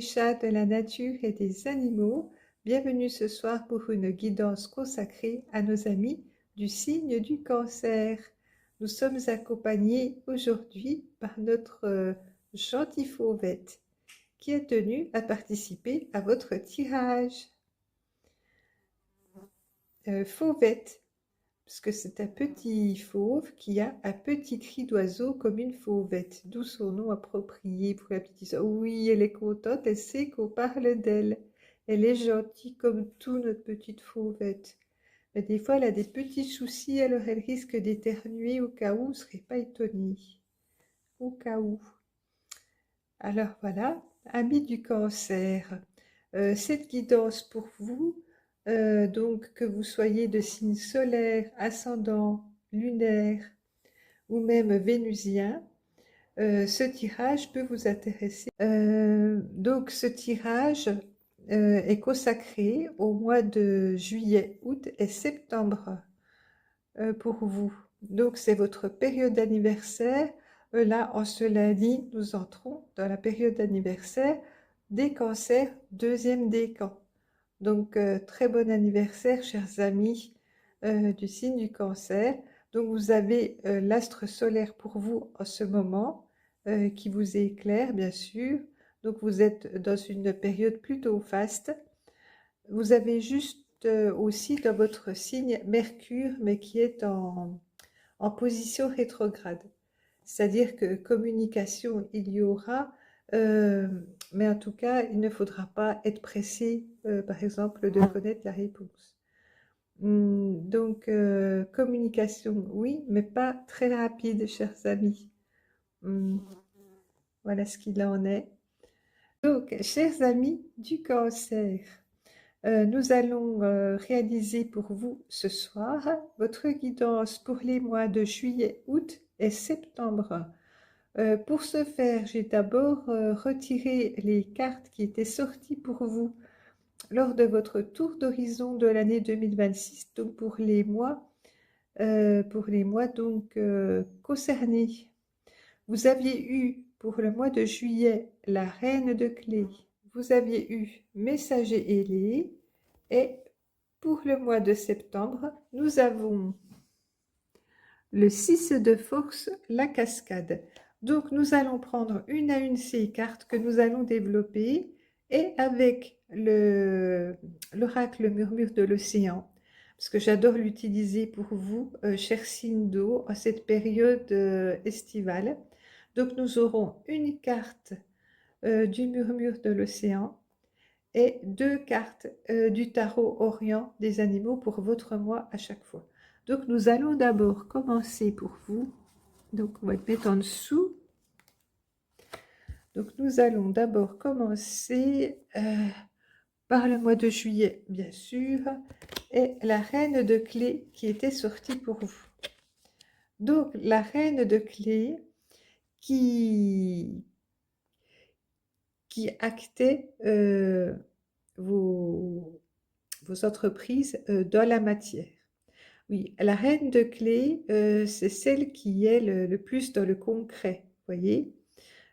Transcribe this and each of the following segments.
chats de la nature et des animaux, bienvenue ce soir pour une guidance consacrée à nos amis du signe du Cancer. Nous sommes accompagnés aujourd'hui par notre gentille fauvette qui a tenu à participer à votre tirage. Fauvette, parce que c'est un petit fauve qui a un petit cri d'oiseau comme une fauvette, d'où son nom approprié pour la petite sœur. Oui, elle est contente, elle sait qu'on parle d'elle. Elle est gentille comme tout notre petite fauvette. Mais des fois, elle a des petits soucis, alors elle risque d'éternuer au cas où, ne serait pas étonnée. Au cas où. Alors voilà, amis du Cancer, cette guidance pour vous, donc que vous soyez de signe solaire, ascendant, lunaire ou même vénusien, ce tirage peut vous intéresser. Donc ce tirage est consacré au mois de juillet, août et septembre pour vous. Donc c'est votre période d'anniversaire. Là, en ce lundi, nous entrons dans la période d'anniversaire des cancers, deuxième décan. Donc, très bon anniversaire, chers amis du signe du Cancer. Donc, vous avez l'astre solaire pour vous en ce moment, qui vous éclaire, bien sûr. Donc, vous êtes dans une période plutôt faste. Vous avez juste aussi dans votre signe Mercure, mais qui est en position rétrograde. C'est-à-dire que communication, il y aura, mais en tout cas, il ne faudra pas être pressé, par exemple, de connaître la réponse. Donc, communication, oui, mais pas très rapide, chers amis. Voilà ce qu'il en est. Donc, chers amis du Cancer, nous allons réaliser pour vous ce soir votre guidance pour les mois de juillet, août et septembre. Pour ce faire, j'ai d'abord retiré les cartes qui étaient sorties pour vous lors de votre tour d'horizon de l'année 2026, donc pour les mois donc concernés. Vous aviez eu pour le mois de juillet la reine de clés, vous aviez eu messager ailé, et pour le mois de septembre, nous avons le 6 de force, la cascade. Donc, nous allons prendre une à une ces cartes que nous allons développer et avec l'oracle murmure de l'océan, parce que j'adore l'utiliser pour vous, cher signe d'eau, en cette période estivale. Donc, nous aurons une carte du murmure de l'océan et deux cartes du tarot Orient des animaux pour votre mois à chaque fois. Donc, nous allons d'abord commencer pour vous. Donc, on va le mettre en dessous. Donc, nous allons d'abord commencer par le mois de juillet, bien sûr, et la reine de clés qui était sortie pour vous. Donc, la reine de clés qui actait vos entreprises dans la matière. Oui, la reine de clés, c'est celle qui est le plus dans le concret, voyez.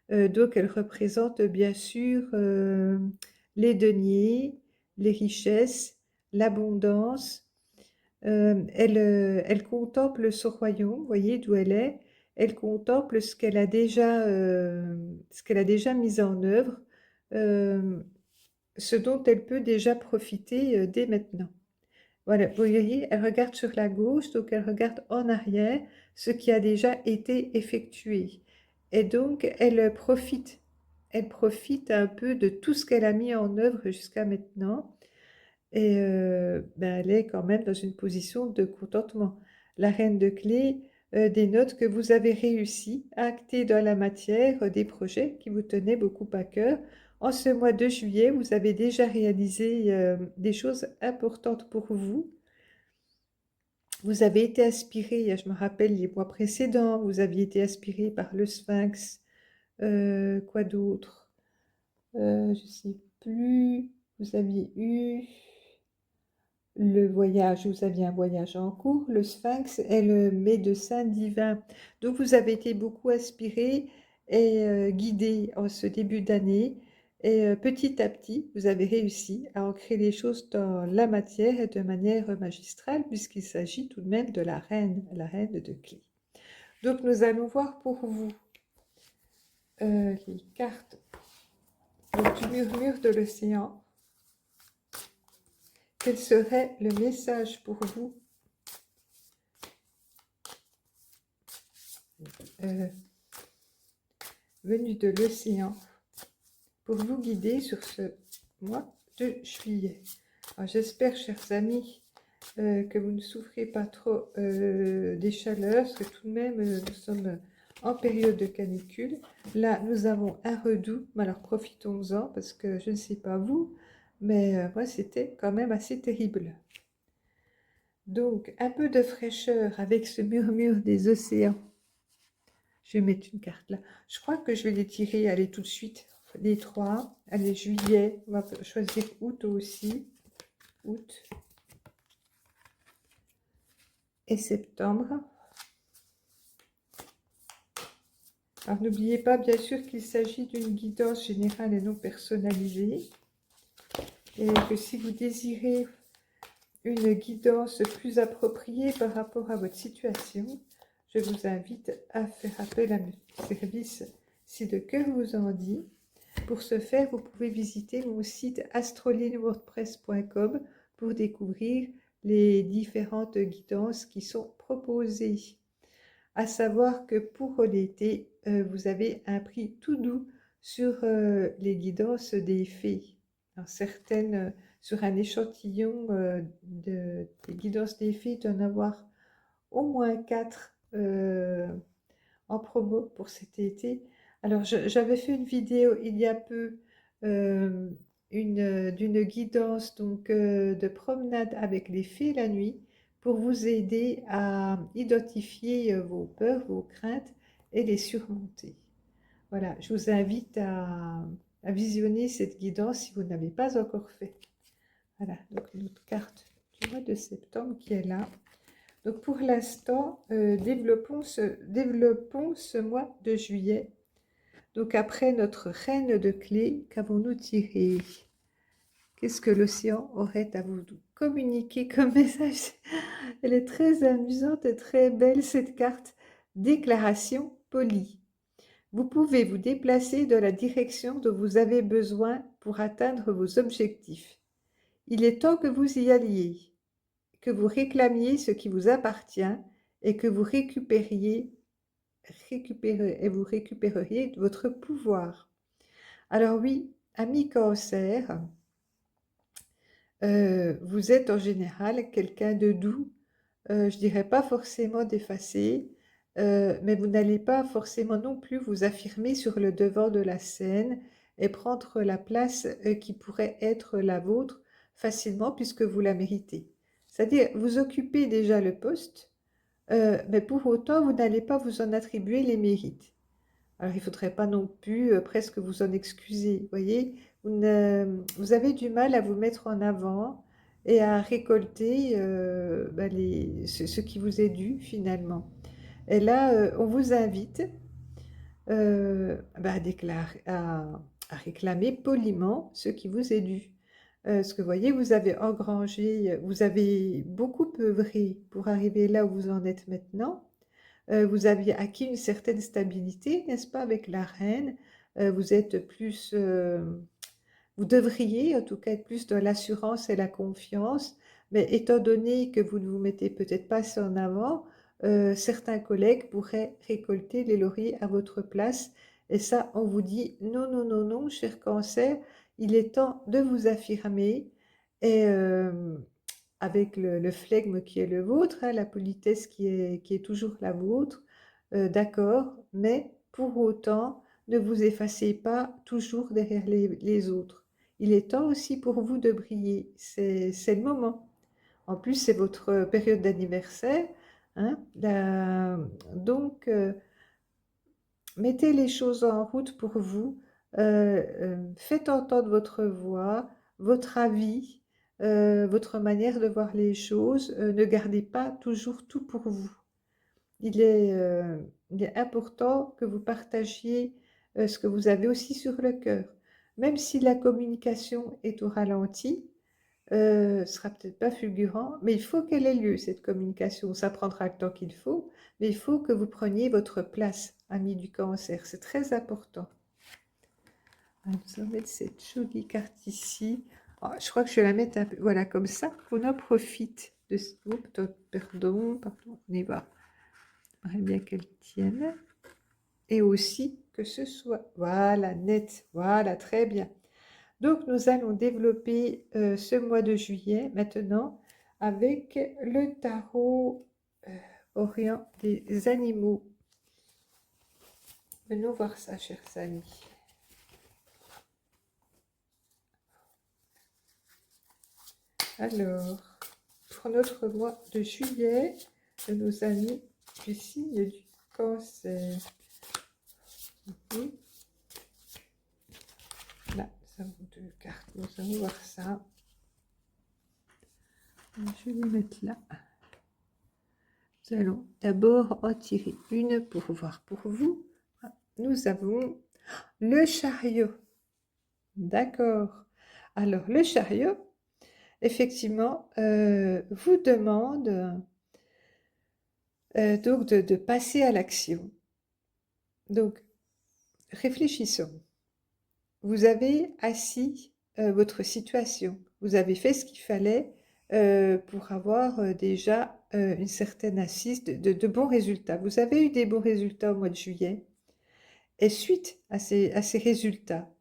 Donc elle représente bien sûr les deniers, les richesses, l'abondance. Elle contemple ce royaume, voyez d'où elle est. Elle contemple ce qu'elle a déjà mis en œuvre, ce dont elle peut déjà profiter dès maintenant. Voilà, vous voyez, elle regarde sur la gauche, donc elle regarde en arrière ce qui a déjà été effectué. Et donc, elle profite un peu de tout ce qu'elle a mis en œuvre jusqu'à maintenant. Et ben, elle est quand même dans une position de contentement. La reine de clés dénote que vous avez réussi à acter dans la matière des projets qui vous tenaient beaucoup à cœur. En ce mois de juillet, vous avez déjà réalisé des choses importantes pour vous. Vous avez été inspiré, je me rappelle les mois précédents, vous aviez été inspiré par le Sphinx. Quoi d'autre? Je ne sais plus. Vous aviez eu le voyage, vous aviez un voyage en cours, le Sphinx et le médecin divin. Donc vous avez été beaucoup inspiré et guidé en ce début d'année Et petit à petit, vous avez réussi à ancrer les choses dans la matière et de manière magistrale, puisqu'il s'agit tout de même de la reine de clés. Donc nous allons voir pour vous les cartes du murmure de l'océan. Quel serait le message pour vous venu de l'océan pour vous guider sur ce mois de juillet? J'espère, chers amis, que vous ne souffrez pas trop des chaleurs, parce que tout de même, nous sommes en période de canicule. Là, nous avons un redout, mais alors profitons-en, parce que je ne sais pas vous, mais moi, c'était quand même assez terrible. Donc, un peu de fraîcheur avec ce murmure des océans. Je vais mettre une carte là. Je crois que je vais les tirer, allez, tout de suite, les trois. Allez, juillet, on va choisir août aussi. Août et septembre. Alors n'oubliez pas bien sûr qu'il s'agit d'une guidance générale et non personnalisée, et que si vous désirez une guidance plus appropriée par rapport à votre situation, je vous invite à faire appel à mes services si le cœur vous en dit. Pour ce faire, vous pouvez visiter mon site astrolineWordPress.com pour découvrir les différentes guidances qui sont proposées. À savoir que pour l'été, vous avez un prix tout doux sur les guidances des fées. Alors, certaines, sur un échantillon des guidances des fées, il doit en avoir au moins 4 en promo pour cet été. Alors, j'avais fait une vidéo il y a peu euh, d'une guidance donc, de promenade avec les fées la nuit pour vous aider à identifier vos peurs, vos craintes et les surmonter. Voilà, je vous invite à visionner cette guidance si vous ne l'avez pas encore fait. Voilà, donc notre carte du mois de septembre qui est là. Donc pour l'instant, développons ce mois de juillet. Donc après notre reine de clés, qu'avons-nous tiré? Qu'est-ce que l'océan aurait à vous communiquer comme message? Elle est très amusante et très belle cette carte. Déclaration polie. Vous pouvez vous déplacer dans la direction dont vous avez besoin pour atteindre vos objectifs. Il est temps que vous y alliez, que vous réclamiez ce qui vous appartient et que vous vous récupéreriez votre pouvoir. Alors oui, ami Cancer, vous êtes en général quelqu'un de doux, je dirais pas forcément d'effacé, mais vous n'allez pas forcément non plus vous affirmer sur le devant de la scène et prendre la place qui pourrait être la vôtre facilement puisque vous la méritez. C'est-à-dire, vous occupez déjà le poste, mais pour autant, vous n'allez pas vous en attribuer les mérites. Alors, il ne faudrait pas non plus presque vous en excuser, voyez? Vous avez du mal à vous mettre en avant et à récolter ce qui vous est dû finalement. Et là, on vous invite à réclamer poliment ce qui vous est dû. Parce que vous voyez, vous avez engrangé, vous avez beaucoup œuvré pour arriver là où vous en êtes maintenant. Vous aviez acquis une certaine stabilité, n'est-ce pas, avec la reine. Vous êtes plus, vous devriez en tout cas être plus dans l'assurance et la confiance, mais étant donné que vous ne vous mettez peut-être pas assez en avant, certains collègues pourraient récolter les lauriers à votre place. Et ça, on vous dit non, non, non, non, cher Cancer, il est temps de vous affirmer. Et avec le flegme qui est le vôtre, hein, la politesse qui est toujours la vôtre, d'accord, mais pour autant, ne vous effacez pas toujours derrière les autres. Il est temps aussi pour vous de briller, c'est le moment. En plus, c'est votre période d'anniversaire, hein, donc mettez les choses en route pour vous, faites entendre votre voix, votre avis, votre manière de voir les choses, ne gardez pas toujours tout pour vous. Il est, il est important que vous partagiez ce que vous avez aussi sur le cœur. même si la communication est au ralenti, sera peut-être pas fulgurant, mais il faut qu'elle ait lieu, cette communication. Ça prendra le temps qu'il faut, mais il faut que vous preniez votre place, ami du Cancer. C'est très important. Alors, nous allons mettre cette jolie carte ici. Ah, je crois que je vais la mettre un peu, voilà, comme ça, qu'on en profite de ce... Oups, pardon, on y va. J'aimerais bien qu'elle tienne. Et aussi que ce soit, voilà, net, voilà, très bien. Donc, nous allons développer ce mois de juillet maintenant avec le tarot Orient des animaux. Venons voir ça, chers amis. Alors, pour notre mois de juillet, de nos amis du signe du Cancer. Là, nous avons deux cartes, nous allons voir ça. Je vais les mettre là. Nous allons d'abord en tirer une pour voir pour vous. Nous avons le chariot. D'accord. Alors, le chariot, effectivement, vous demande donc de passer à l'action. Donc, réfléchissons. Vous avez assis votre situation. Vous avez fait ce qu'il fallait pour avoir déjà une certaine assise de bons résultats. Vous avez eu des bons résultats au mois de juillet. Et suite à ces résultats,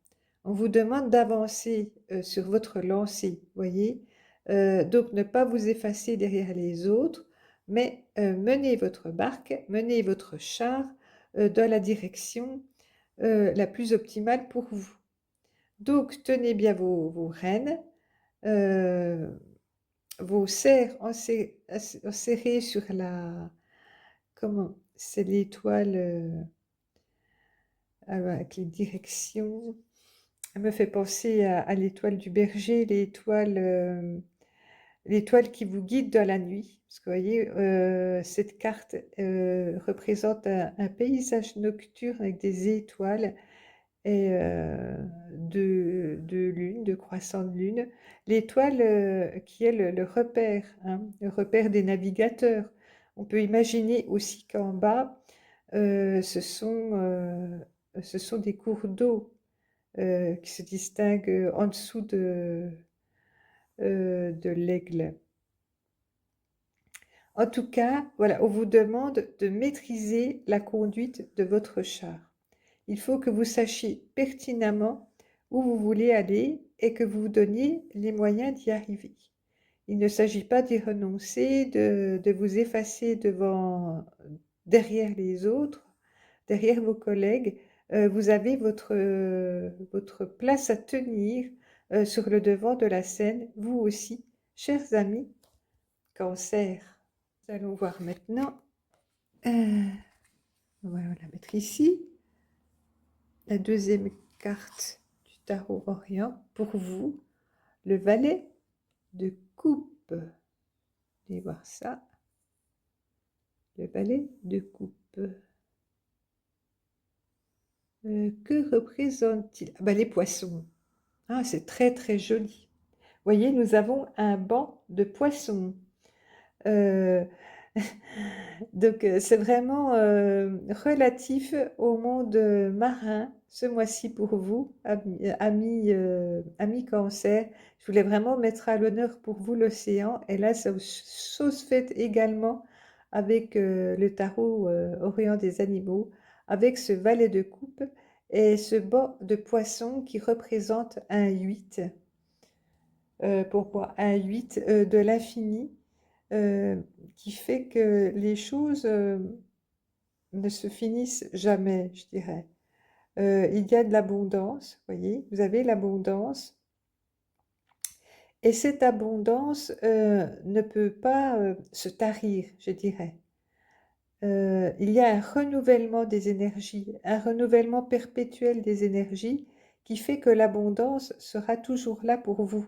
on vous demande d'avancer sur votre lancée, voyez. Donc, ne pas vous effacer derrière les autres, mais mener votre barque, mener votre char dans la direction la plus optimale pour vous. Donc, tenez bien vos rênes, vos serres enserrées sur la... Comment? C'est l'étoile avec les directions. Elle me fait penser à l'étoile du berger, l'étoile qui vous guide dans la nuit. Parce que vous voyez, cette carte représente un paysage nocturne avec des étoiles et de lune, de croissant de lune. L'étoile qui est le repère, hein, le repère des navigateurs. On peut imaginer aussi qu'en bas, ce sont des cours d'eau qui se distinguent en dessous de l'aigle. En tout cas, voilà, on vous demande de maîtriser la conduite de votre char. Il faut que vous sachiez pertinemment où vous voulez aller et que vous vous donniez les moyens d'y arriver. Il ne s'agit pas d'y renoncer, de vous effacer derrière les autres, derrière vos collègues. Vous avez votre place à tenir sur le devant de la scène, vous aussi, chers amis Cancer. Nous allons voir maintenant, on va la mettre ici, la deuxième carte du tarot Orient pour vous, le valet de coupe. Allez voir ça, le valet de coupe. Que représente-t-il? Ah, les poissons. Ah, c'est très très joli. Vous voyez, nous avons un banc de poissons. Euh, donc, c'est vraiment relatif au monde marin ce mois-ci pour vous, amis Cancer. Je voulais vraiment mettre à l'honneur pour vous l'océan. Et là, c'est chose faite également avec le tarot Orient des animaux, avec ce valet de coupe et ce banc de poissons qui représente un 8. Pour moi, un 8 de l'infini. Qui fait que les choses ne se finissent jamais, je dirais. Il y a de l'abondance, voyez, vous avez l'abondance, et cette abondance ne peut pas se tarir, je dirais. Il y a un renouvellement des énergies, un renouvellement perpétuel des énergies qui fait que l'abondance sera toujours là pour vous,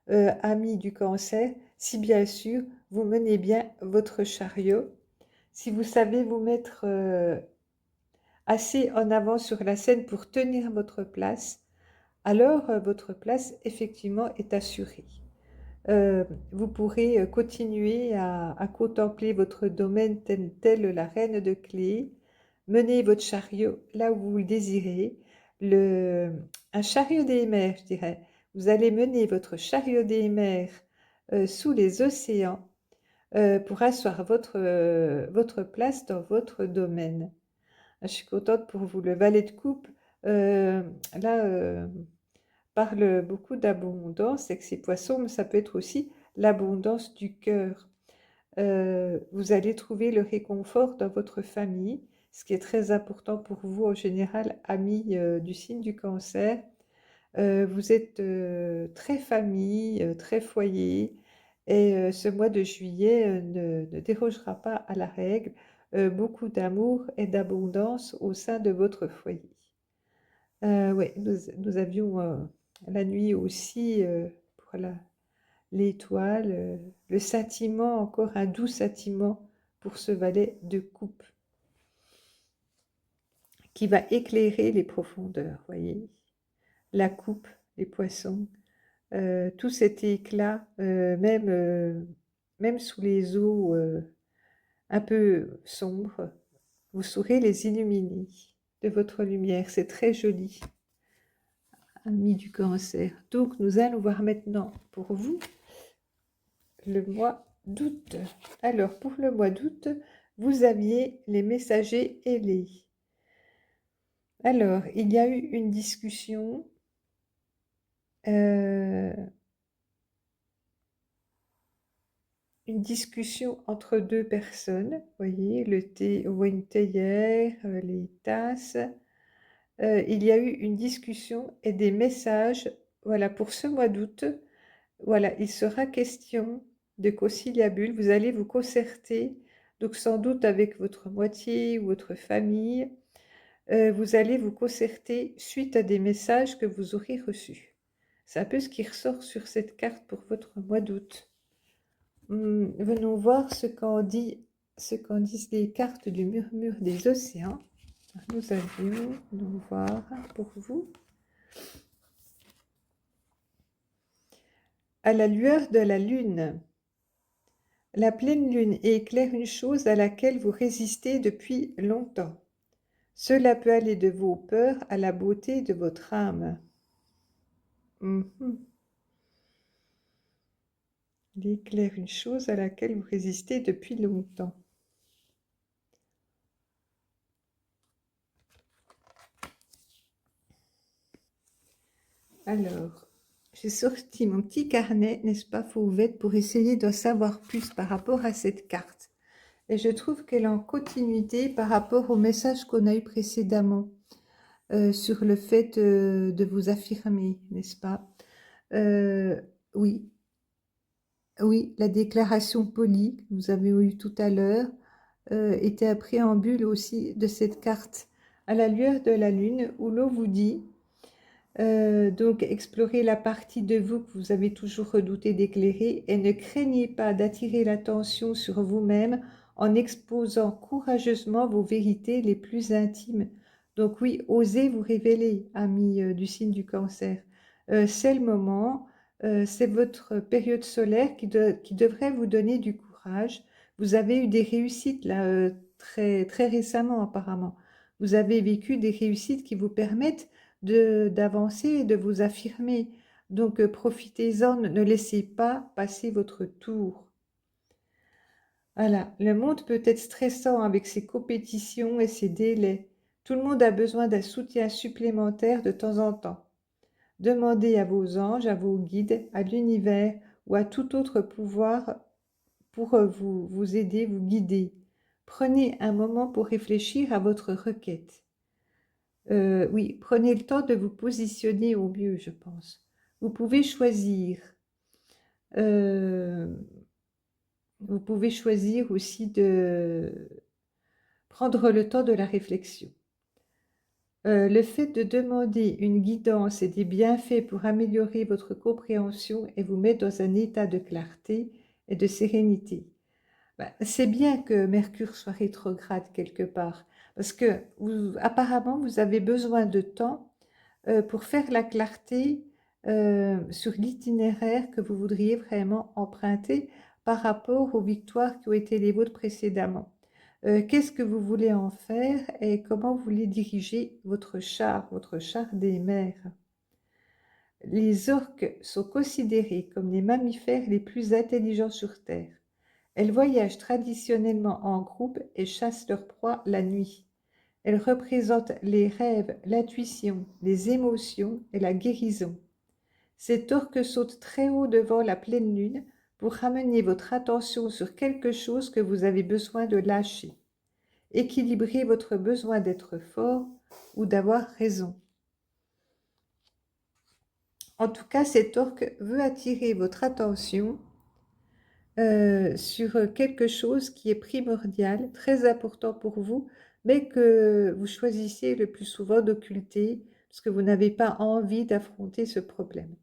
amis du Cancer, si bien sûr vous menez bien votre chariot, si vous savez vous mettre assez en avant sur la scène pour tenir votre place, alors votre place effectivement est assurée. Vous pourrez continuer à contempler votre domaine tel la reine de clés, mener votre chariot là où vous le désirez, le, un chariot des mers, je dirais. Vous allez mener votre chariot des mers sous les océans pour asseoir votre place dans votre domaine. Je suis contente pour vous. Le valet de coupe, euh, là, parle beaucoup d'abondance avec ces poissons, mais ça peut être aussi l'abondance du cœur. Vous allez trouver le réconfort dans votre famille, ce qui est très important pour vous en général, amis du signe du cancer. Vous êtes très famille, très foyer, et ce mois de juillet ne dérogera pas à la règle. Beaucoup d'amour et d'abondance au sein de votre foyer. Ouais, nous avions la nuit aussi pour l'étoile, le sentiment, encore un doux sentiment pour ce valet de coupe qui va éclairer les profondeurs, voyez. La coupe, les poissons, tout cet éclat, même sous les eaux un peu sombres, vous saurez les illuminer de votre lumière. C'est très joli, amis du cancer. Donc, nous allons voir maintenant pour vous le mois d'août. Alors, pour le mois d'août, vous aviez les messagers ailés. Alors, il y a eu une discussion entre deux personnes. Vous voyez, on voit une théière, les tasses. Il y a eu une discussion et des messages. Voilà, pour ce mois d'août, voilà, il sera question de conciliabule. Vous allez vous concerter, donc sans doute avec votre moitié ou votre famille. Vous allez vous concerter suite à des messages que vous aurez reçus. C'est un peu ce qui ressort sur cette carte pour votre mois d'août. Venons voir ce qu'en disent les cartes du murmure des océans. Nous avions, venons voir pour vous. À la lueur de la lune. La pleine lune éclaire une chose à laquelle vous résistez depuis longtemps. Cela peut aller de vos peurs à la beauté de votre âme. Il éclaire une chose à laquelle vous résistez depuis longtemps. Alors, j'ai sorti mon petit carnet, n'est-ce pas, Fauvette, pour essayer d'en savoir plus par rapport à cette carte. Et je trouve qu'elle est en continuité par rapport au message qu'on a eu précédemment sur le fait de vous affirmer, n'est-ce pas? Oui, oui, la déclaration polie que vous avez eue tout à l'heure était un préambule aussi de cette carte à la lueur de la lune où l'on vous dit donc explorez la partie de vous que vous avez toujours redouté d'éclairer et ne craignez pas d'attirer l'attention sur vous-même en exposant courageusement vos vérités les plus intimes. Donc oui, osez vous révéler, amis du signe du cancer. C'est le moment, c'est votre période solaire qui devrait vous donner du courage. Vous avez eu des réussites là, très, très récemment apparemment. Vous avez vécu des réussites qui vous permettent d'avancer et de vous affirmer. Donc profitez-en, ne laissez pas passer votre tour. Voilà, le monde peut être stressant avec ses compétitions et ses délais. Tout le monde a besoin d'un soutien supplémentaire de temps en temps. Demandez à vos anges, à vos guides, à l'univers ou à tout autre pouvoir pour vous aider, vous guider. Prenez un moment pour réfléchir à votre requête. Oui, prenez le temps de vous positionner au mieux, je pense. Vous pouvez choisir. Vous pouvez choisir aussi de prendre le temps de la réflexion. Le fait de demander une guidance et des bienfaits pour améliorer votre compréhension et vous mettre dans un état de clarté et de sérénité. C'est bien que Mercure soit rétrograde quelque part, parce que apparemment, vous avez besoin de temps pour faire la clarté sur l'itinéraire que vous voudriez vraiment emprunter par rapport aux victoires qui ont été les vôtres précédemment. Qu'est-ce que vous voulez en faire et comment vous voulez diriger votre char des mers? Les orques sont considérés comme les mammifères les plus intelligents sur Terre. Elles voyagent traditionnellement en groupe et chassent leurs proies la nuit. Elles représentent les rêves, l'intuition, les émotions et la guérison. Ces orques sautent très haut devant la pleine lune pour ramener votre attention sur quelque chose que vous avez besoin de lâcher. Équilibrer votre besoin d'être fort ou d'avoir raison. En tout cas, cet orque veut attirer votre attention sur quelque chose qui est primordial, très important pour vous, mais que vous choisissez le plus souvent d'occulter parce que vous n'avez pas envie d'affronter ce problème.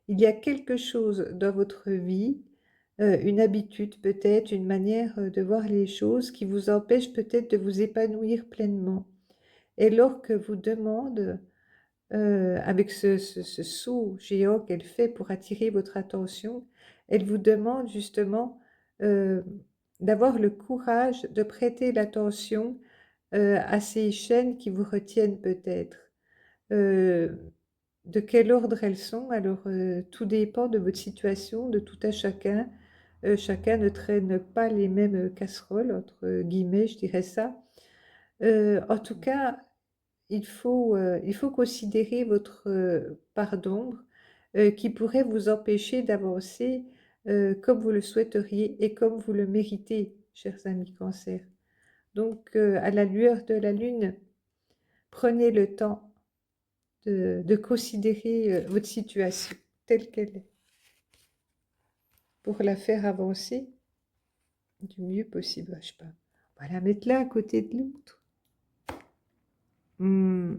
Il y a quelque chose dans votre vie, une habitude peut-être, une manière de voir les choses qui vous empêche peut-être de vous épanouir pleinement. Et l'orque vous demande avec ce saut géant qu'elle fait pour attirer votre attention, elle vous demande justement euh, d'avoir le courage de prêter l'attention à ces chaînes qui vous retiennent peut-être. Euh, de quel ordre elles sont? Alors, tout dépend de votre situation, de tout à chacun. Chacun ne traîne pas les mêmes casseroles, entre guillemets, je dirais ça. En tout cas, il faut considérer votre part d'ombre qui pourrait vous empêcher d'avancer comme vous le souhaiteriez et comme vous le méritez, chers amis Cancer. Donc, à la lueur de la lune, prenez le temps de considérer votre situation telle qu'elle est pour la faire avancer du mieux possible. Je sais pas. On va la mettre là à côté de l'autre. Hmm.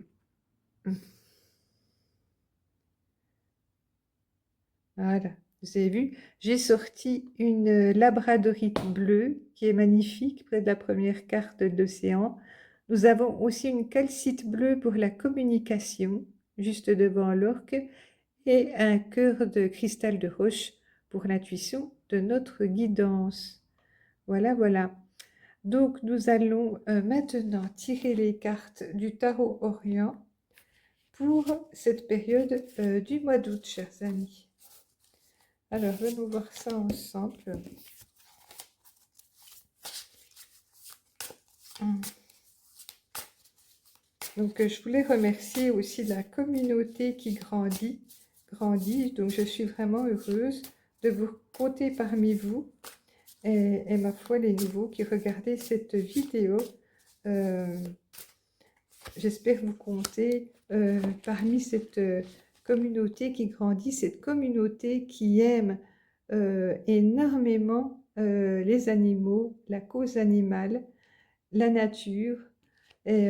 Voilà, vous avez vu, j'ai sorti une labradorite bleue qui est magnifique près de la première carte de l'océan. Nous avons aussi une calcite bleue pour la communication, juste devant l'orque, et un cœur de cristal de roche pour l'intuition de notre guidance. Voilà, voilà. Donc, nous allons maintenant tirer les cartes du tarot Orient pour cette période du mois d'août, chers amis. Alors, venons voir ça ensemble. Donc, je voulais remercier aussi la communauté qui grandit. Donc, je suis vraiment heureuse de vous compter parmi vous. Et ma foi, les nouveaux qui regardez cette vidéo, j'espère vous compter parmi cette communauté qui grandit, cette communauté qui aime énormément les animaux, la cause animale, la nature et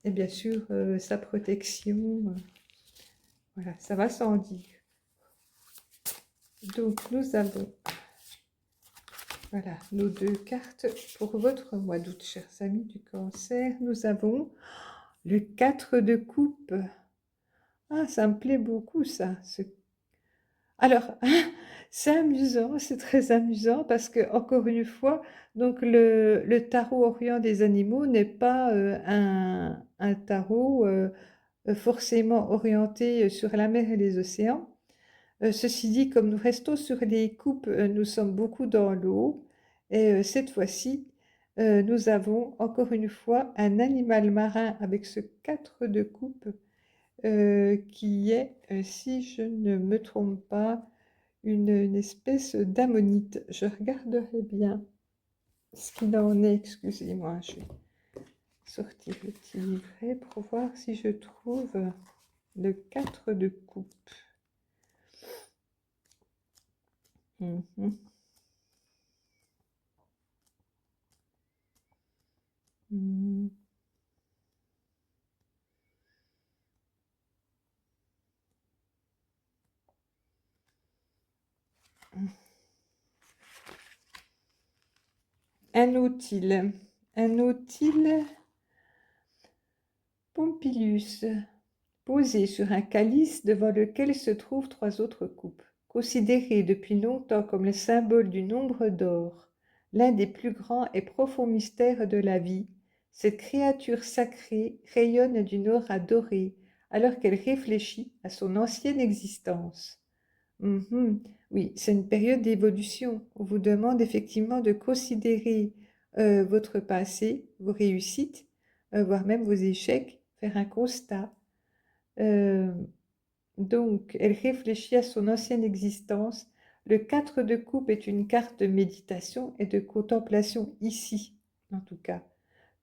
bien sûr sa protection. Voilà, ça va sans dire. Donc nous avons voilà, nos deux cartes pour votre mois d'août, chers amis du Cancer. Nous avons le 4 de coupe. Ah, ça me plaît beaucoup ça. Alors, c'est amusant, c'est très amusant parce que, encore une fois, donc le tarot Orient des animaux n'est pas un tarot forcément orienté sur la mer et les océans. Ceci dit, comme nous restons sur les coupes, nous sommes beaucoup dans l'eau. Et cette fois-ci, nous avons encore une fois un animal marin avec ce 4 de coupe qui est, si je ne me trompe pas, une espèce d'ammonite. Je regarderai bien ce qu'il en est. Excusez-moi, je vais sortir le petit livret pour voir si je trouve le 4 de coupe. Mhm. Mhm. Un nautile Pompilius. posé sur un calice devant lequel se trouvent 3 autres coupes, considéré depuis longtemps comme le symbole du nombre d'or, l'un des plus grands et profonds mystères de la vie. Cette créature sacrée rayonne d'une aura dorée alors qu'elle réfléchit à son ancienne existence. Mhm. Oui, c'est une période d'évolution. On vous demande effectivement de considérer votre passé, vos réussites, voire même vos échecs, faire un constat. Euh, donc, elle réfléchit à son ancienne existence. Le 4 de coupe est une carte de méditation et de contemplation ici, en tout cas.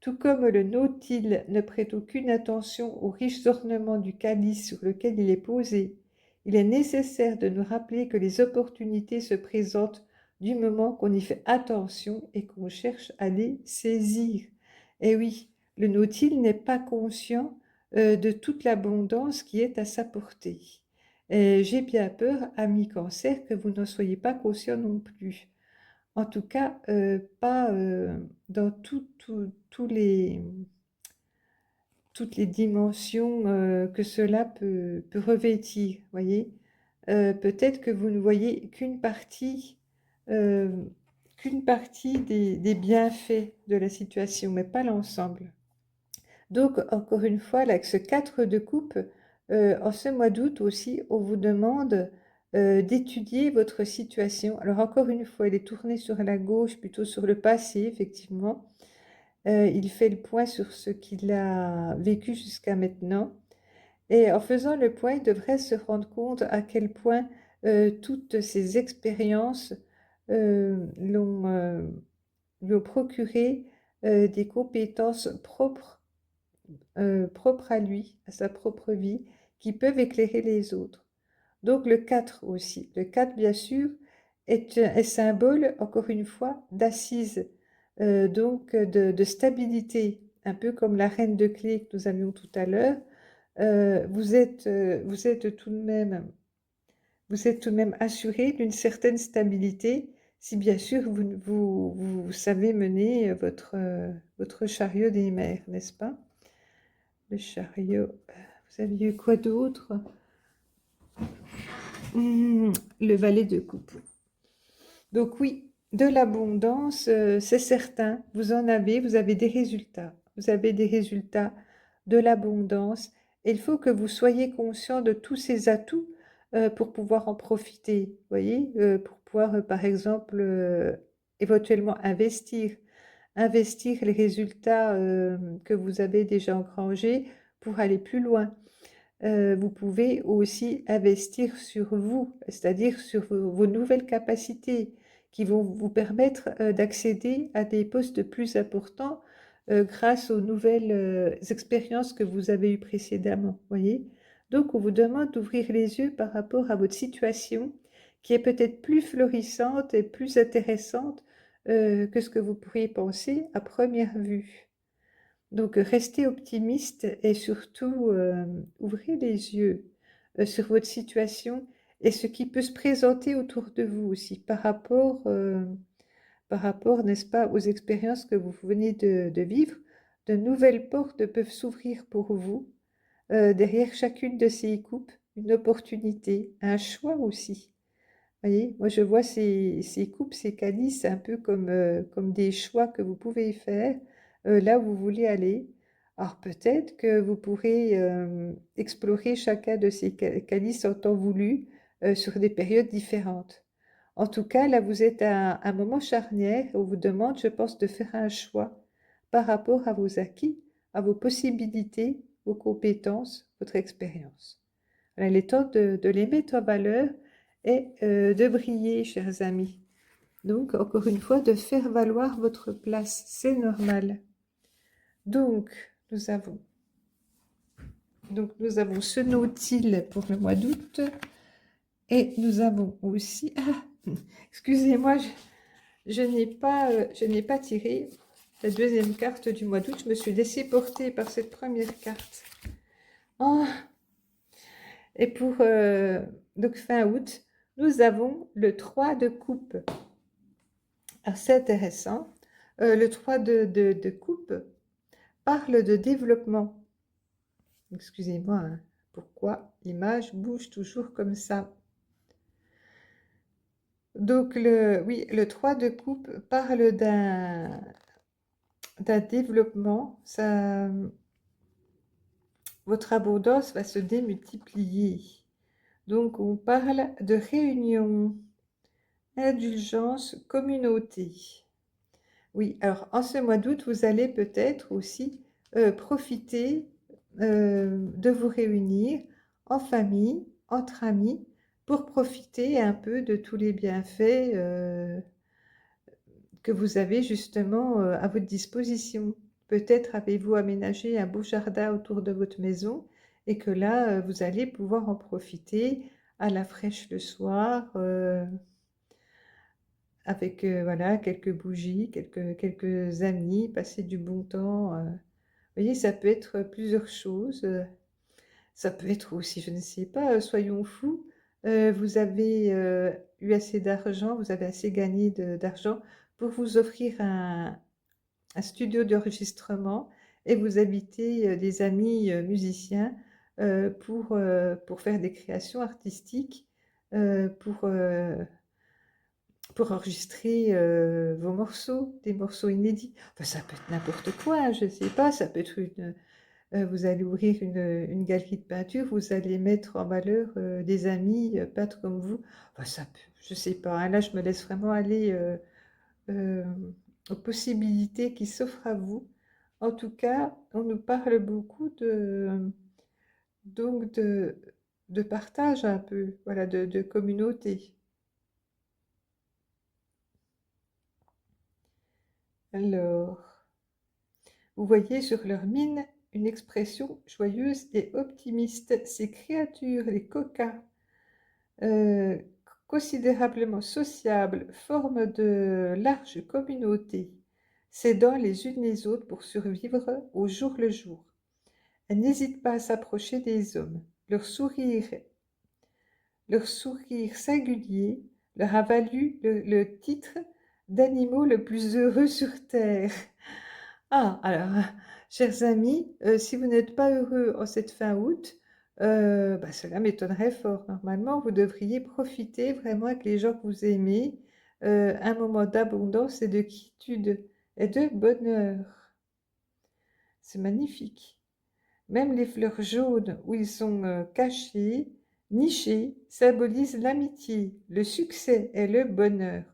Tout comme le nautile ne prête aucune attention aux riches ornements du calice sur lequel il est posé, il est nécessaire de nous rappeler que les opportunités se présentent du moment qu'on y fait attention et qu'on cherche à les saisir. Et oui, le nautile n'est pas conscient de toute l'abondance qui est à sa portée. Et j'ai bien peur, ami Cancer, que vous n'en soyez pas conscient non plus. En tout cas, pas dans toutes les dimensions que cela peut revêtir, voyez. Peut-être que vous ne voyez euh, qu'une partie des bienfaits de la situation, mais pas l'ensemble. Donc, encore une fois, là, avec ce 4 de coupe, en ce mois d'août aussi, on vous demande d'étudier votre situation. Alors, encore une fois, elle est tournée sur la gauche, plutôt sur le passé, effectivement. Il fait le point sur ce qu'il a vécu jusqu'à maintenant. Et en faisant le point, il devrait se rendre compte à quel point toutes ces expériences lui ont procuré des compétences propres à lui, à sa propre vie, qui peuvent éclairer les autres. Donc le 4 aussi. Le 4, bien sûr, est symbole, encore une fois, d'assise, donc de stabilité, un peu comme la reine de clé que nous avions tout à l'heure. Vous êtes tout de même, vous êtes tout de même assuré d'une certaine stabilité, si bien sûr vous savez mener votre chariot des mers, n'est-ce pas? Le chariot, vous aviez eu quoi d'autre? Le valet de coupe. Donc oui, de l'abondance, c'est certain, vous en avez, vous avez des résultats. Vous avez des résultats de l'abondance. Et il faut que vous soyez conscient de tous ces atouts pour pouvoir en profiter. Vous voyez, pour pouvoir, par exemple, éventuellement investir les résultats que vous avez déjà engrangés pour aller plus loin. Vous pouvez aussi investir sur vous, c'est-à-dire sur vos nouvelles capacités qui vont vous permettre d'accéder à des postes plus importants grâce aux nouvelles expériences que vous avez eues précédemment, voyez? Donc, on vous demande d'ouvrir les yeux par rapport à votre situation qui est peut-être plus florissante et plus intéressante que ce que vous pourriez penser à première vue. Donc, restez optimiste et surtout ouvrez les yeux sur votre situation et ce qui peut se présenter autour de vous aussi par rapport, n'est-ce pas, aux expériences que vous venez de vivre. De nouvelles portes peuvent s'ouvrir pour vous. Derrière chacune de ces coupes, une opportunité, un choix aussi. Voyez, moi je vois ces coupes, ces calices un peu comme des choix que vous pouvez faire là où vous voulez aller. Alors peut-être que vous pourrez explorer chacun de ces calices en temps voulu sur des périodes différentes. En tout cas, là vous êtes à un moment charnière où on vous demande, je pense, de faire un choix par rapport à vos acquis, à vos possibilités, vos compétences, votre expérience. Alors, il est temps de les mettre en valeur et de briller, chers amis. Donc, encore une fois, de faire valoir votre place, c'est normal. Donc, nous avons, nous avons ce nautile pour le mois d'août et nous avons aussi... Ah, excusez-moi, je n'ai pas tiré la deuxième carte du mois d'août. Je me suis laissée porter par cette première carte. Oh. Et pour donc fin août, nous avons le 3 de coupe. Alors, c'est intéressant. Le 3 de coupe parle de développement. Excusez-moi, hein. pourquoi l'image bouge toujours comme ça. Donc, oui, le 3 de coupe parle d'un développement. Votre abondance va se démultiplier. Donc, on parle de réunion, indulgence, communauté. Oui, alors en ce mois d'août, vous allez peut-être aussi profiter de vous réunir en famille, entre amis, pour profiter un peu de tous les bienfaits que vous avez justement à votre disposition. Peut-être avez-vous aménagé un beau jardin autour de votre maison et que là, vous allez pouvoir en profiter à la fraîche le soir, avec voilà, quelques bougies, quelques amis, passer du bon temps. Vous voyez, ça peut être plusieurs choses. Ça peut être aussi, je ne sais pas, soyons fous, vous avez eu assez d'argent, vous avez assez gagné d'argent pour vous offrir un studio d'enregistrement et vous invitez des amis musiciens pour faire des créations artistiques, euh, pour, euh, pour enregistrer vos morceaux, des morceaux inédits. Enfin, ça peut être n'importe quoi, hein, je ne sais pas, ça peut être vous allez ouvrir une galerie de peinture, vous allez mettre en valeur des amis peintres comme vous. Enfin, ça peut, je ne sais pas, hein, là je me laisse vraiment aller euh, aux possibilités qui s'offrent à vous. En tout cas, on nous parle beaucoup donc de partage un peu, voilà, de communauté. Alors, vous voyez sur leur mine une expression joyeuse et optimiste. Ces créatures, les coquins, euh, considérablement sociables, forment de larges communautés, s'aidant les unes les autres pour survivre au jour le jour. Elles n'hésitent pas à s'approcher des hommes. Leur sourire singulier leur a valu le titre d'animaux le plus heureux sur Terre. Ah, alors, chers amis, si vous n'êtes pas heureux en cette fin août, bah, cela m'étonnerait fort. Normalement, vous devriez profiter vraiment avec les gens que vous aimez, un moment d'abondance et de quiétude et de bonheur. C'est magnifique. Même les fleurs jaunes où ils sont cachés, nichés, symbolisent l'amitié, le succès et le bonheur.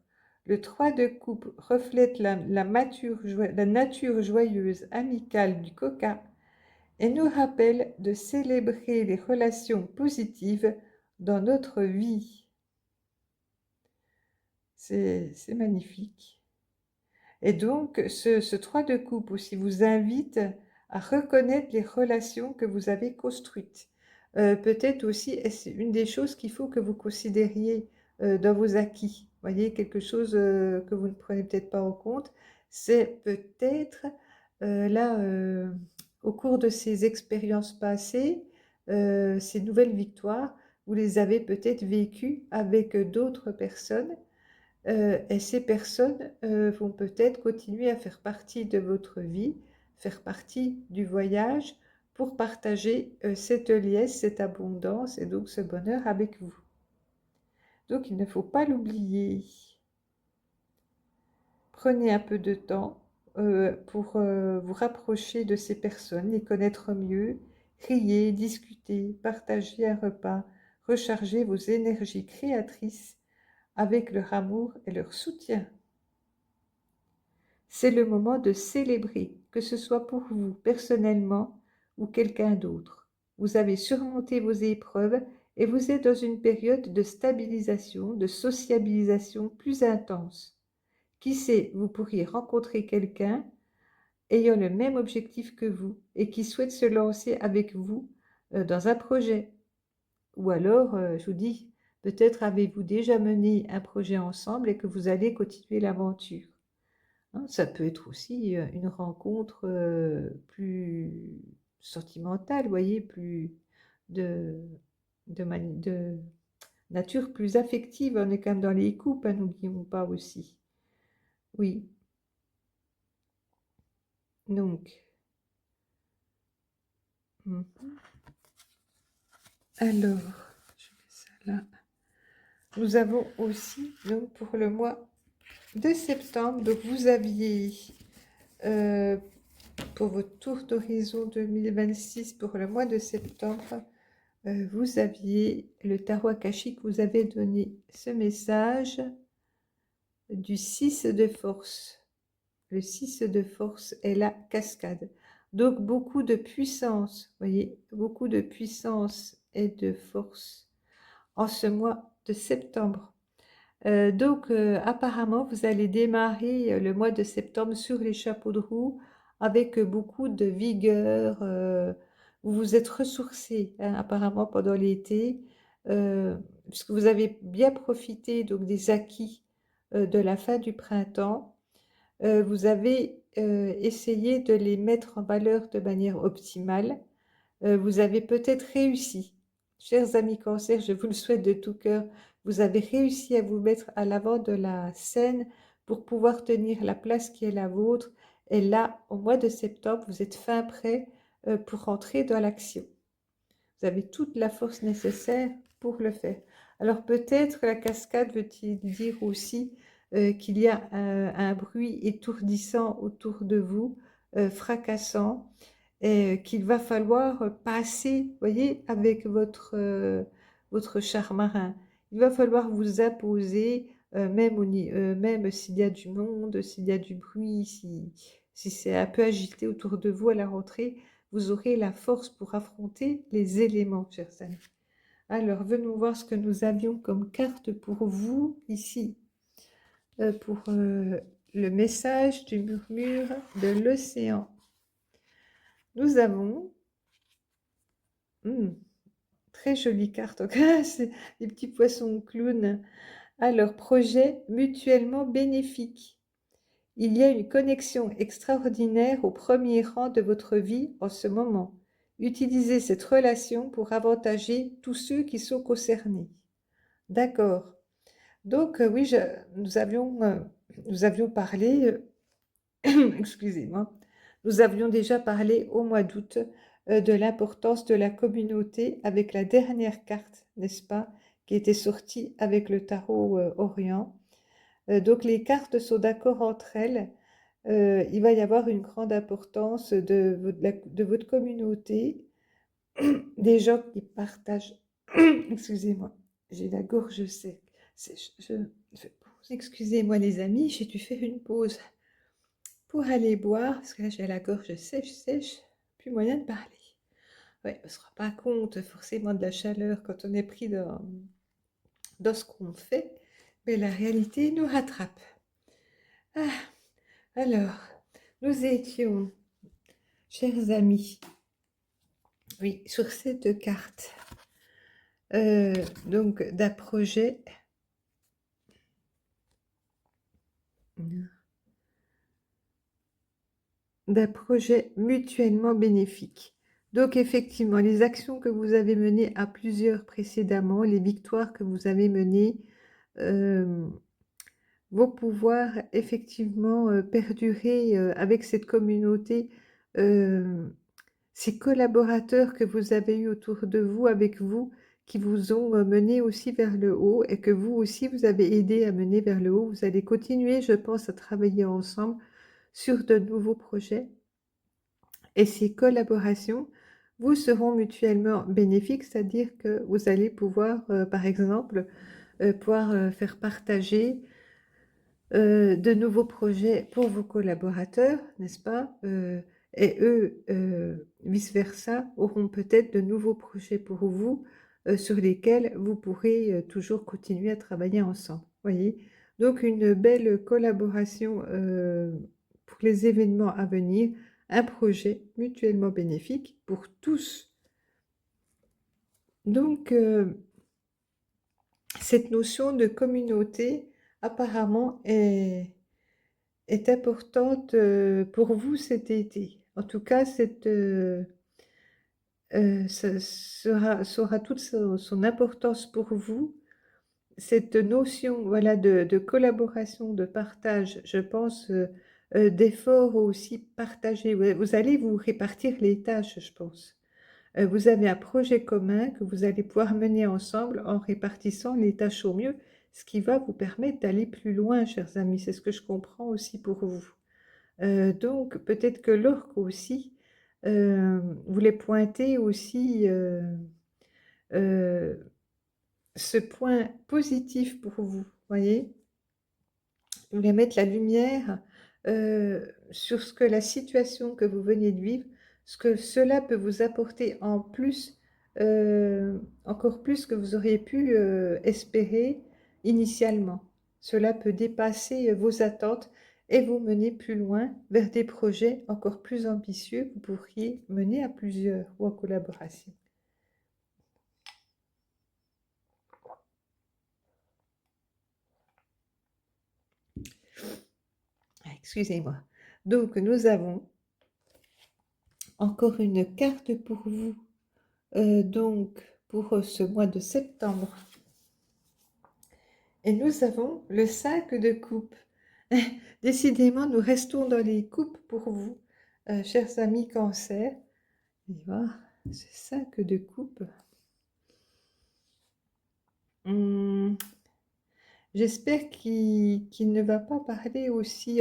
Le 3 de coupe reflète la nature joyeuse, amicale du coca et nous rappelle de célébrer les relations positives dans notre vie. C'est magnifique. Et donc, ce 3 de coupe aussi vous invite à reconnaître les relations que vous avez construites. Peut-être aussi, et c'est une des choses qu'il faut que vous considériez dans vos acquis. Vous voyez, quelque chose que vous ne prenez peut-être pas en compte, c'est peut-être là, au cours de ces expériences passées, ces nouvelles victoires, vous les avez peut-être vécues avec d'autres personnes et ces personnes vont peut-être continuer à faire partie de votre vie, faire partie du voyage pour partager cette liesse, cette abondance et donc ce bonheur avec vous. Donc il ne faut pas l'oublier. Prenez un peu de temps pour vous rapprocher de ces personnes, les connaître mieux, riez, discuter, partager un repas, recharger vos énergies créatrices avec leur amour et leur soutien. C'est le moment de célébrer, que ce soit pour vous personnellement ou quelqu'un d'autre. Vous avez surmonté vos épreuves et vous êtes dans une période de stabilisation, de sociabilisation plus intense. Qui sait, vous pourriez rencontrer quelqu'un ayant le même objectif que vous et qui souhaite se lancer avec vous dans un projet. Ou alors, je vous dis, peut-être avez-vous déjà mené un projet ensemble et que vous allez continuer l'aventure. Hein, ça peut être aussi une rencontre plus sentimentale, vous voyez, plus de, de nature plus affective. On est quand même dans les couples, hein, n'oublions pas aussi. Oui, donc. Alors, je mets ça là. Nous avons aussi, donc, pour le mois de septembre, donc vous aviez pour votre tour d'horizon 2026, pour le mois de septembre, vous aviez le tarot akashique, vous avez donné ce message du 6 de force. Le 6 de force est la cascade. Donc beaucoup de puissance, vous voyez, beaucoup de puissance et de force en ce mois de septembre. Apparemment, vous allez démarrer le mois de septembre sur les chapeaux de roue avec beaucoup de vigueur. Vous vous êtes ressourcé, hein, apparemment, pendant l'été, puisque vous avez bien profité donc, des acquis de la fin du printemps. Vous avez essayé de les mettre en valeur de manière optimale. Vous avez peut-être réussi. Chers amis Cancer, je vous le souhaite de tout cœur. Vous avez réussi à vous mettre à l'avant de la scène pour pouvoir tenir la place qui est la vôtre. Et là, au mois de septembre, vous êtes fin prêt pour rentrer dans l'action. Vous avez toute la force nécessaire pour le faire. Alors peut-être la cascade veut-il dire aussi qu'il y a un bruit étourdissant autour de vous, fracassant, et qu'il va falloir passer, voyez, avec votre char marin. Il va falloir vous imposer, même s'il y a du monde, s'il y a du bruit, si c'est un peu agité autour de vous à la rentrée, vous aurez la force pour affronter les éléments, chers amis. Alors, venons voir ce que nous avions comme carte pour vous ici, pour le message du murmure de l'océan. Nous avons... très jolie carte, c'est les petits poissons clowns. Alors, projet mutuellement bénéfique. Il y a une connexion extraordinaire au premier rang de votre vie en ce moment. Utilisez cette relation pour avantager tous ceux qui sont concernés. D'accord. Donc, oui, nous avions parlé, excusez-moi, nous avions déjà parlé au mois d'août de l'importance de la communauté avec la dernière carte, n'est-ce pas, qui était sortie avec le tarot Orient. Donc les cartes sont d'accord entre elles. Il va y avoir une grande importance de votre communauté, des gens qui partagent. Excusez-moi, j'ai la gorge sec. Excusez-moi les amis, j'ai dû faire une pause pour aller boire, parce que là j'ai la gorge sèche, plus moyen de parler. Ouais, on ne se rend pas compte forcément de la chaleur quand on est pris dans ce qu'on fait, mais la réalité nous rattrape. Ah, alors, nous étions, chers amis, oui, sur cette carte, donc d'un projet mutuellement bénéfique. Donc effectivement, les actions que vous avez menées à plusieurs précédemment, les victoires que vous avez menées, vont pouvoir effectivement perdurer avec cette communauté, ces collaborateurs que vous avez eu autour de vous, avec vous, qui vous ont mené aussi vers le haut et que vous aussi, vous avez aidé à mener vers le haut. Vous allez continuer, je pense, à travailler ensemble sur de nouveaux projets. Et ces collaborations vous seront mutuellement bénéfiques, c'est-à-dire que vous allez pouvoir, par exemple, faire partager de nouveaux projets pour vos collaborateurs, n'est-ce pas? Et eux, vice-versa, auront peut-être de nouveaux projets pour vous sur lesquels vous pourrez toujours continuer à travailler ensemble. Voyez? Donc une belle collaboration pour les événements à venir, un projet mutuellement bénéfique pour tous. Donc, cette notion de communauté, apparemment, est importante pour vous cet été. En tout cas, ça sera toute son importance pour vous. Cette notion, voilà, de collaboration, de partage, je pense, d'efforts aussi partagés. Vous allez vous répartir les tâches, je pense. Vous avez un projet commun que vous allez pouvoir mener ensemble en répartissant les tâches au mieux, ce qui va vous permettre d'aller plus loin, chers amis. C'est ce que je comprends aussi pour vous. Donc peut-être que l'orque aussi, voulait pointer aussi, heu, ce point positif pour vous, voyez? Il voulait mettre la lumière, sur ce que la situation que vous venez de vivre, ce que cela peut vous apporter en plus, encore plus que vous auriez pu, espérer initialement. Cela peut dépasser, vos attentes et vous mener plus loin vers des projets encore plus ambitieux que vous pourriez mener à plusieurs ou en collaboration. Ah, excusez-moi. Donc nous avons encore une carte pour vous. Donc, pour ce mois de septembre. Et nous avons le 5 de coupe. Décidément, nous restons dans les coupes pour vous, chers amis cancer. Et voilà, ce 5 de coupe. J'espère qu'il ne va pas parler aussi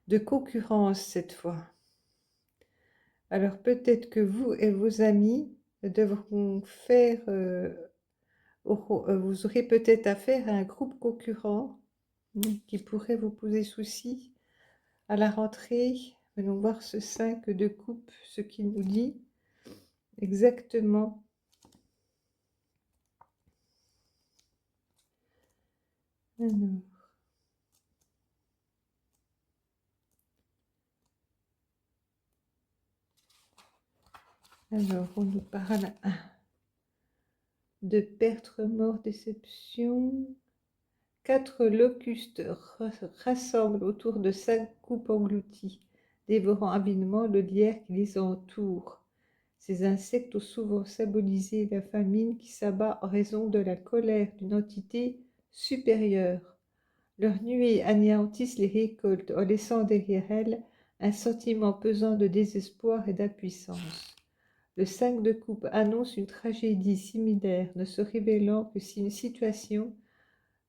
de concurrence cette fois. Alors peut-être que vous et vos amis devront faire vous aurez peut-être affaire à un groupe concurrent qui pourrait vous poser souci à la rentrée. Allons voir ce 5 de coupe, ce qu'il nous dit exactement. Alors, on nous parle de perte, remords, déception. 4 locustes rassemblent autour de 5 coupes englouties, dévorant avidement le lierre qui les entoure. Ces insectes ont souvent symbolisé la famine qui s'abat en raison de la colère d'une entité supérieure. Leurs nuées anéantissent les récoltes en laissant derrière elles un sentiment pesant de désespoir et d'impuissance. Le 5 de coupe annonce une tragédie similaire, ne se révélant que si une situation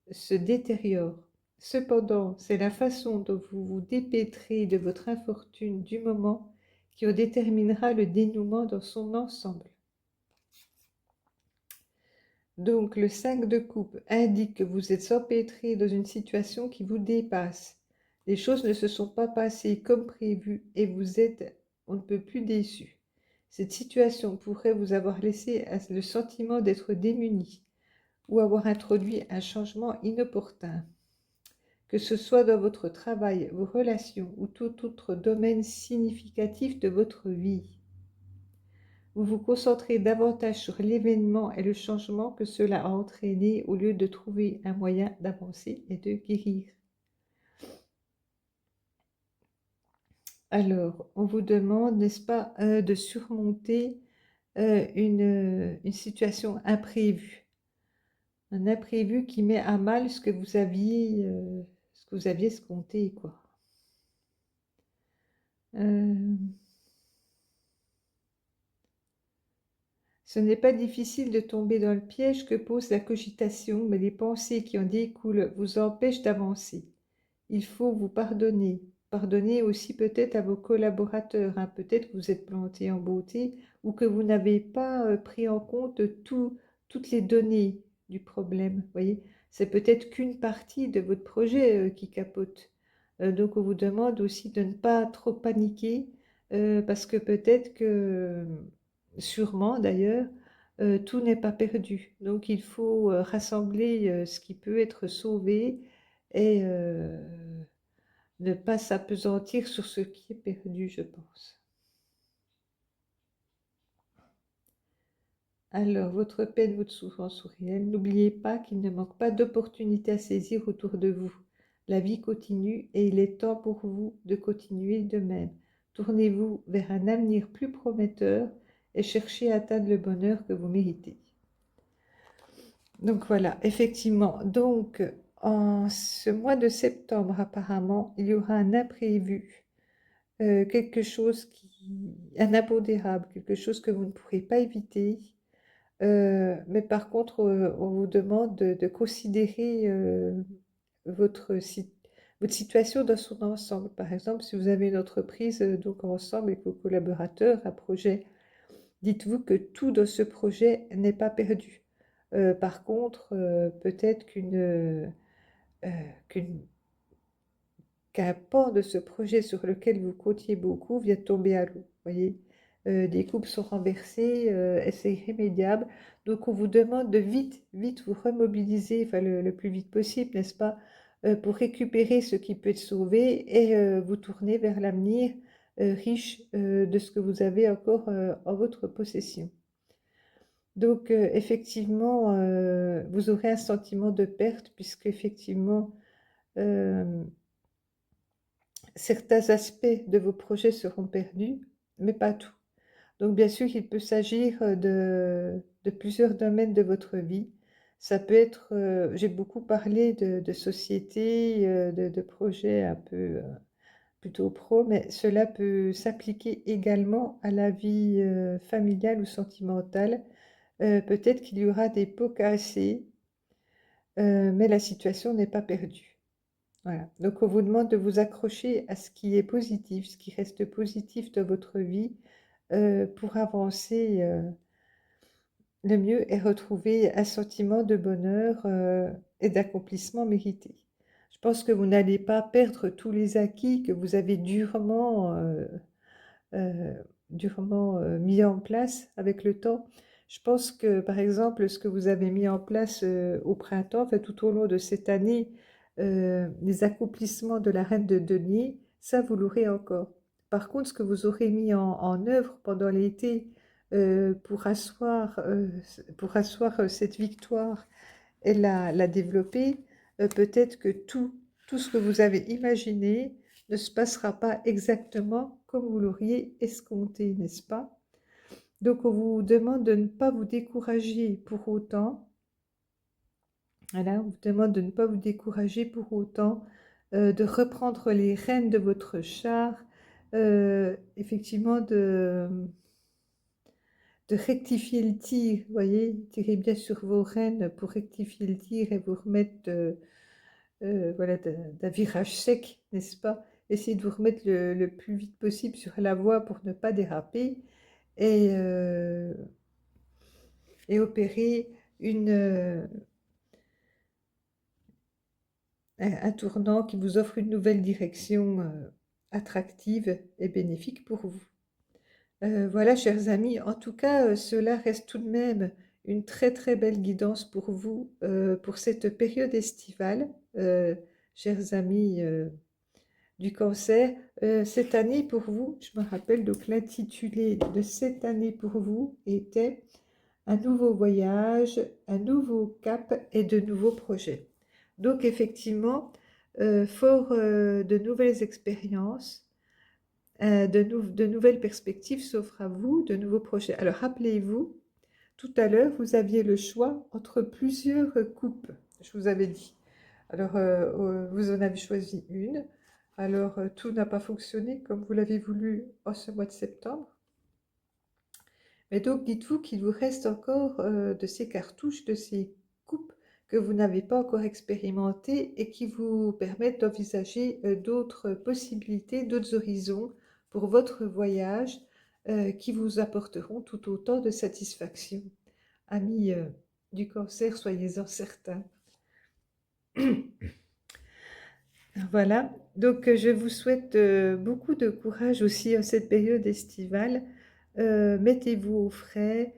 se détériore. Cependant, c'est la façon dont vous vous dépêtrez de votre infortune du moment qui en déterminera le dénouement dans son ensemble. Donc, le 5 de coupe indique que vous êtes empêtré dans une situation qui vous dépasse. Les choses ne se sont pas passées comme prévu et vous êtes on ne peut plus déçu. Cette situation pourrait vous avoir laissé le sentiment d'être démuni ou avoir introduit un changement inopportun. Que ce soit dans votre travail, vos relations ou tout autre domaine significatif de votre vie. Vous vous concentrez davantage sur l'événement et le changement que cela a entraîné au lieu de trouver un moyen d'avancer et de guérir. Alors, on vous demande, n'est-ce pas, de surmonter une situation imprévue. Un imprévu qui met à mal ce que vous aviez escompté, quoi. Ce n'est pas difficile de tomber dans le piège que pose la cogitation, mais les pensées qui en découlent vous empêchent d'avancer. Il faut vous pardonner. Pardonner aussi peut-être à vos collaborateurs. Peut-être que vous êtes planté en beauté ou que vous n'avez pas pris en compte toutes les données du problème. Voyez, c'est peut-être qu'une partie de votre projet qui capote. Donc on vous demande aussi de ne pas trop paniquer parce que peut-être que, sûrement d'ailleurs, tout n'est pas perdu. Donc il faut rassembler ce qui peut être sauvé et ne pas s'appesantir sur ce qui est perdu, je pense. Alors, votre peine, votre souffrance sont réelles. N'oubliez pas qu'il ne manque pas d'opportunités à saisir autour de vous. La vie continue et il est temps pour vous de continuer de même. Tournez-vous vers un avenir plus prometteur et cherchez à atteindre le bonheur que vous méritez. Donc voilà, effectivement. Donc, en ce mois de septembre, apparemment, il y aura un imprévu quelque chose un impondérable, quelque chose que vous ne pourrez pas éviter. Mais par contre, on vous demande de considérer votre, si- votre situation dans son ensemble. Par exemple, si vous avez une entreprise donc ensemble avec vos collaborateurs, un projet, dites-vous que tout dans ce projet n'est pas perdu. Par contre, peut-être euh, qu'une qu'un pan de ce projet sur lequel vous comptiez beaucoup vient de tomber à l'eau. Voyez, des coupes sont renversées, et c'est irrémédiable. Donc on vous demande de vite, vite vous remobiliser, enfin le plus vite possible, n'est-ce pas, pour récupérer ce qui peut être sauvé et vous tourner vers l'avenir riche de ce que vous avez encore en votre possession. Donc effectivement, vous aurez un sentiment de perte puisque effectivement, euh, certains aspects de vos projets seront perdus, mais pas tout. Donc bien sûr, il peut s'agir de plusieurs domaines de votre vie. Ça peut être, j'ai beaucoup parlé de société, de projets un peu plutôt pro, mais cela peut s'appliquer également à la vie familiale ou sentimentale. Peut-être qu'il y aura des pots cassés, mais la situation n'est pas perdue. Voilà. Donc, on vous demande de vous accrocher à ce qui est positif, ce qui reste positif de votre vie, pour avancer le mieux et retrouver un sentiment de bonheur et d'accomplissement mérité. Je pense que vous n'allez pas perdre tous les acquis que vous avez euh, durement mis en place avec le temps. Je pense que, par exemple, ce que vous avez mis en place au printemps, enfin, tout au long de cette année, les accomplissements de la reine de denier, ça, vous l'aurez encore. Par contre, ce que vous aurez mis en œuvre pendant l'été pour asseoir cette victoire et la développer, peut-être que tout ce que vous avez imaginé ne se passera pas exactement comme vous l'auriez escompté, n'est-ce pas? Donc, on vous demande de ne pas vous décourager pour autant. Voilà, on vous demande de ne pas vous décourager pour autant, de reprendre les rênes de votre char, effectivement de rectifier le tir, vous voyez, tirez bien sur vos rênes pour rectifier le tir et vous remettre voilà, d'un virage sec, n'est-ce pas? Essayez de vous remettre le plus vite possible sur la voie pour ne pas déraper et, euh, et opérer un tournant qui vous offre une nouvelle direction attractive et bénéfique pour vous. Voilà, chers amis, en tout cas, cela reste tout de même une très très belle guidance pour vous pour cette période estivale, chers amis du Cancer. Cette année pour vous, je me rappelle donc l'intitulé de cette année pour vous était un nouveau voyage, un nouveau cap et de nouveaux projets. Donc effectivement, fort de nouvelles expériences, de nouvelles perspectives s'offrent à vous, de nouveaux projets. Alors rappelez-vous, tout à l'heure, vous aviez le choix entre plusieurs coupes, je vous avais dit. Alors, vous en avez choisi une. Alors, tout n'a pas fonctionné comme vous l'avez voulu en ce mois de septembre. Mais donc, dites-vous qu'il vous reste encore de ces cartouches, de ces coupes que vous n'avez pas encore expérimentées et qui vous permettent d'envisager d'autres possibilités, d'autres horizons pour votre voyage qui vous apporteront tout autant de satisfaction. Amis du Cancer, soyez-en certains. Voilà, donc je vous souhaite beaucoup de courage aussi en cette période estivale. Mettez-vous au frais,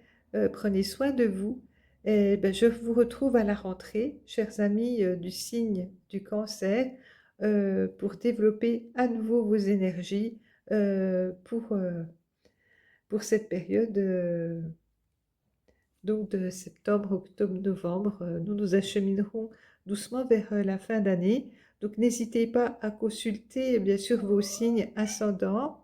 prenez soin de vous. Et ben, je vous retrouve à la rentrée, chers amis du signe du Cancer, pour développer à nouveau vos énergies pour cette période donc de septembre, octobre, novembre. Nous nous acheminerons doucement vers la fin d'année. Donc n'hésitez pas à consulter bien sûr vos signes ascendants.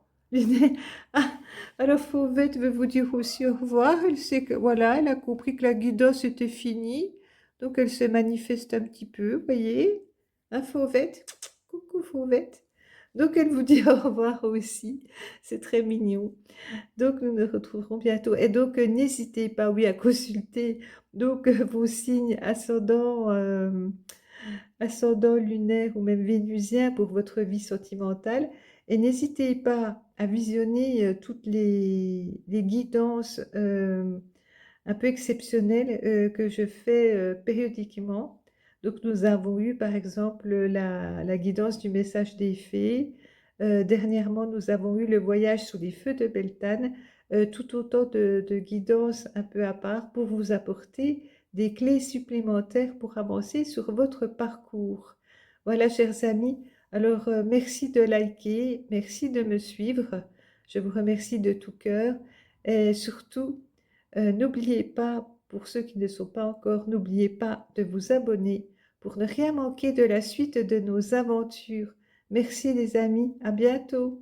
Ah, alors Fauvette veut vous dire aussi au revoir. Elle sait que voilà, elle a compris que la guidance était finie. Donc elle se manifeste un petit peu, vous voyez. Hein, Fauvette? Coucou Fauvette. Donc elle vous dit au revoir aussi, c'est très mignon. Donc nous nous retrouverons bientôt et donc n'hésitez pas, oui, à consulter donc vos signes ascendant lunaire ou même vénusien pour votre vie sentimentale et n'hésitez pas à visionner, toutes les guidances, un peu exceptionnelles, que je fais, périodiquement. Donc nous avons eu par exemple, la guidance du message des fées. Dernièrement, nous avons eu le voyage sous les feux de Beltane, tout autant de guidances un peu à part pour vous apporter des clés supplémentaires pour avancer sur votre parcours. Voilà, chers amis, alors merci de liker, merci de me suivre. Je vous remercie de tout cœur et surtout, n'oubliez pas, pour ceux qui ne sont pas encore, n'oubliez pas de vous abonner pour ne rien manquer de la suite de nos aventures. Merci les amis, à bientôt.